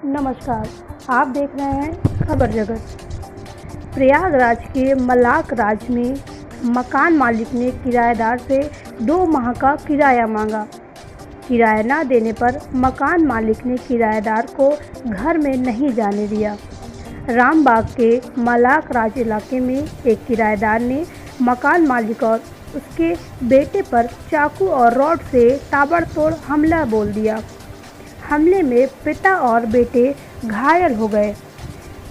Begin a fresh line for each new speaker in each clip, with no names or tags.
नमस्कार, आप देख रहे हैं खबर जगत। प्रयागराज के मलाक राज में मकान मालिक ने किराएदार से 2 माह का किराया मांगा। किराया न देने पर मकान मालिक ने किराएदार को घर में नहीं जाने दिया। रामबाग के मलाक राज इलाके में एक किराएदार ने मकान मालिक और उसके बेटे पर चाकू और रॉड से ताबड़तोड़ हमला बोल दिया। हमले में पिता और बेटे घायल हो गए,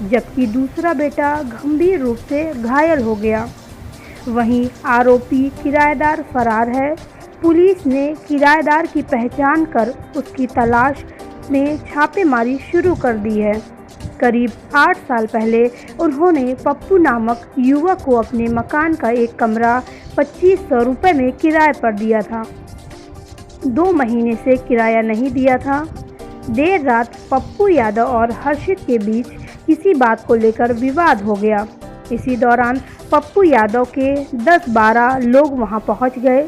जबकि दूसरा बेटा गंभीर रूप से घायल हो गया। वहीं आरोपी किराएदार फरार है। पुलिस ने किराएदार की पहचान कर उसकी तलाश में छापेमारी शुरू कर दी है। करीब 8 साल पहले उन्होंने पप्पू नामक युवक को अपने मकान का एक कमरा 2500 रुपये में किराए पर दिया था। 2 महीने से किराया नहीं दिया था। देर रात पप्पू यादव और हर्षित के बीच किसी बात को लेकर विवाद हो गया। इसी दौरान पप्पू यादव के 10-12 लोग वहां पहुंच गए।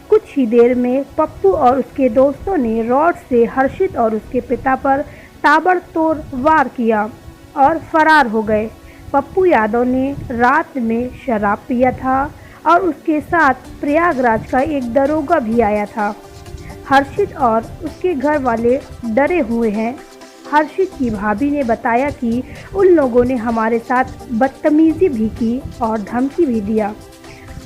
कुछ ही देर में पप्पू और उसके दोस्तों ने रॉड से हर्षित और उसके पिता पर ताबड़तोड़ वार किया और फरार हो गए। पप्पू यादव ने रात में शराब पिया था और उसके साथ प्रयागराज का एक दरोगा भी आया था। हर्षित और उसके घर वाले डरे हुए हैं। हर्षित की भाभी ने बताया कि उन लोगों ने हमारे साथ बदतमीजी भी की और धमकी भी दिया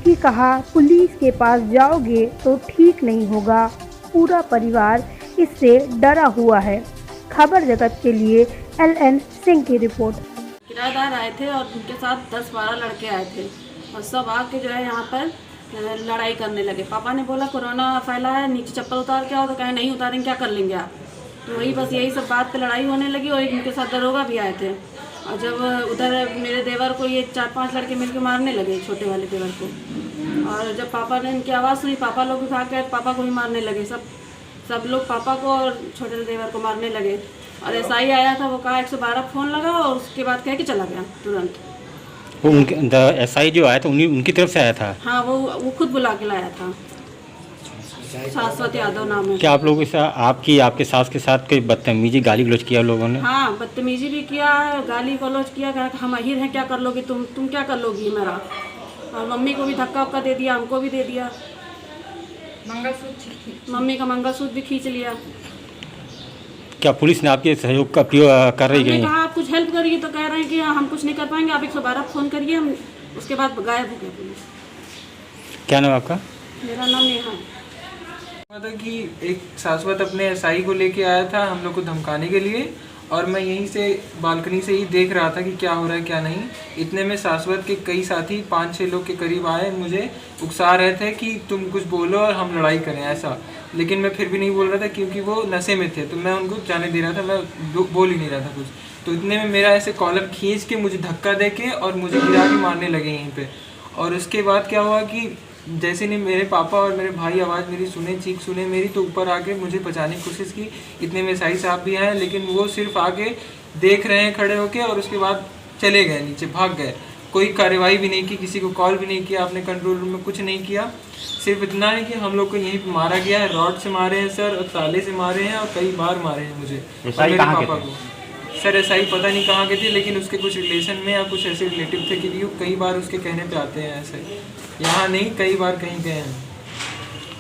कि कहा पुलिस के पास जाओगे तो ठीक नहीं होगा। पूरा परिवार इससे डरा हुआ है। खबर जगत के लिए LN सिंह की रिपोर्ट।
किराएदार आए थे और उनके साथ 10-12 लड़के आए थे और सब आके जो है यहाँ पर लड़ाई करने लगे। पापा ने बोला कोरोना फैला है, नीचे चप्पल उतार के आओ, तो कहे नहीं उतारेंगे, क्या कर लेंगे आप। तो वही बस यही सब बात पे लड़ाई होने लगी और एक उनके साथ दरोगा भी आए थे। और जब उधर मेरे देवर को ये 4-5 लड़के मिलकर मारने लगे, छोटे वाले देवर को। और जब पापा ने उनकी आवाज़ सुनी, पापा लोग भी भाग गए, पापा को भी मारने लगे। सब लोग पापा को और छोटे देवर को मारने लगे। और SI आया था, वो कहा 112 फ़ोन लगा और उसके बाद कह के चला गया तुरंत।
वो उनके SI जो आया था उनकी तरफ से आया था?
हाँ, वो खुद बुला के लाया था। शाश्वत यादव नाम है।
क्या आप लोगों से आपके सास के साथ कोई बदतमीजी गाली गलौज किया लोगों ने?
हाँ, बदतमीजी भी किया, गाली गलौज किया, कहा हम अहीर हैं, क्या कर लोगी तुम क्या कर लोगी मेरा। और मम्मी को भी धक्का वक्का दे दिया, हमको भी दे दिया। मम्मी का मंगलसूत्र भी खींच लिया।
क्या पुलिस ने आपके सहयोग का प्रयोग कर रही है?
कहा आप कुछ हेल्प करिए तो कह रहे हैं कि हम कुछ नहीं कर पाएंगे, आप 112 फ़ोन करिए। हम उसके बाद गायब हो गए पुलिस।
क्या नाम आपका?
मेरा नाम नेहा।
था कि एक शाश्वत अपने SI को लेके आया था हम लोग को धमकाने के लिए, और मैं यहीं से बालकनी से ही देख रहा था कि क्या हो रहा है क्या नहीं। इतने में शाश्वत के कई साथी 5-6 लोग के करीब आए, मुझे उकसा रहे थे कि तुम कुछ बोलो और हम लड़ाई करें ऐसा। लेकिन मैं फिर भी नहीं बोल रहा था क्योंकि वो नशे में थे, तो मैं उनको जाने दे रहा था, मैं बोल ही नहीं रहा था कुछ। तो इतने में मेरा ऐसे कॉलर खींच के मुझे धक्का दे के और मुझे गिरा के मारने लगे यहीं पे। और उसके बाद क्या हुआ कि जैसे नहीं मेरे पापा और मेरे भाई आवाज़ मेरी सुने, चीख सुने मेरी, तो ऊपर आके मुझे बचाने की कोशिश की। इतने में SI साहब भी आए, लेकिन वो सिर्फ आके देख रहे हैं खड़े होके और उसके बाद चले गए, नीचे भाग गए। कोई कार्रवाई भी नहीं की, किसी को कॉल भी नहीं किया, आपने कंट्रोल रूम में कुछ नहीं किया। सिर्फ इतना है कि हम लोग को यहीं पे मारा गया है, रॉड से मारे हैं सर, और ताले से मारे हैं और कई बार मारे हैं मुझे और मेरे पापा को। सर SI पता नहीं कहाँ के थे, लेकिन उसके कुछ रिलेशन में या कुछ ऐसे रिलेटिव थे कि कई बार उसके कहने पे आते हैं ऐसे। यहाँ नहीं, कई बार कहीं गए हैं।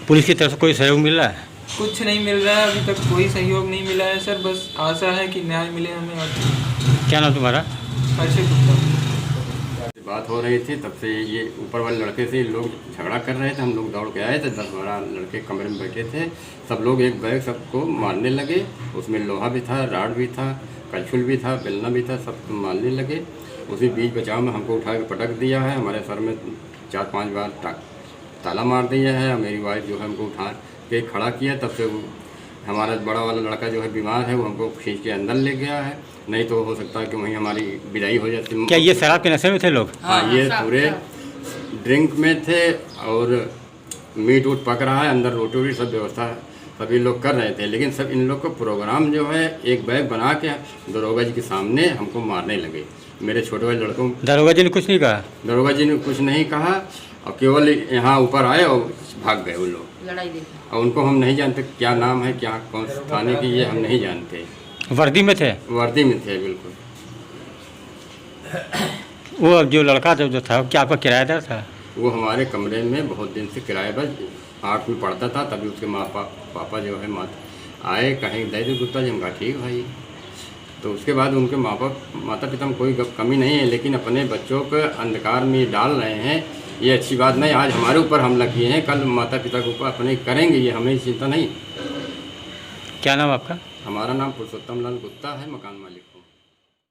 पुलिस की तरफ से कोई सहयोग मिल रहा है?
कुछ नहीं मिल रहा है, अभी तक कोई सहयोग नहीं मिला है सर। बस आशा है कि न्याय मिले हमें। और
क्या नाम तुम्हारा?
हर्षित गुप्ता।
बात हो रही थी, तब से ये ऊपर वाले लड़के से लोग झगड़ा कर रहे थे। हम लोग दौड़ के आए थे, 10-12 लड़के कमरे में बैठे थे। सब लोग एक बैग सबको मारने लगे। उसमें लोहा भी था, राड भी था, कलछुल भी था, बेलना भी था, सब मारने लगे। उसी बीच बचाव में हमको उठा के पटक दिया है। हमारे सर में 4-5 बार ताला मार दिया है। मेरी वाइफ जो है हमको उठा के खड़ा किया। तब से हमारा बड़ा वाला लड़का जो है बीमार है, वो हमको खींच के अंदर ले गया है। नहीं तो हो सकता है कि वहीं हमारी विदाई हो जाती।
क्या ये शराब के नशे में थे लोग?
हाँ, ये पूरे ड्रिंक में थे और मीट उट पक रहा है, अंदर रोटी वोटी सब व्यवस्था सभी लोग कर रहे थे। लेकिन सब इन लोग का प्रोग्राम जो है, एक बैग बना के दरोगा जी के सामने हमको मारने लगे। मेरे छोटे वाले लड़कों।
दरोगा जी ने कुछ नहीं कहा?
दरोगा जी ने कुछ नहीं कहा और केवल यहाँ ऊपर आए और भाग गए वो लोग।
लड़ाई देखी
और उनको हम नहीं जानते क्या नाम है, क्या कौन थाने की, ये हम नहीं जानते।
वर्दी में थे?
वर्दी में थे बिल्कुल।
वो जो लड़का जो था क्या आपका किराएदार था?
वो हमारे कमरे में बहुत दिन से किराए पर आँख में पड़ता था। तभी उसके पापा जो है आए, कहीं दे दे गुप्ता जी। हम कहा ठीक भाई। तो उसके बाद उनके माता पिता में कोई कमी नहीं है, लेकिन अपने बच्चों को अंधकार में डाल रहे हैं, ये अच्छी बात नहीं। आज हमारे ऊपर हमला किए हैं, कल माता पिता के ऊपर अपने करेंगे, ये हमें चिंता नहीं।
क्या नाम आपका?
हमारा नाम पुरुषोत्तम लाल गुप्ता है, मकान मालिक।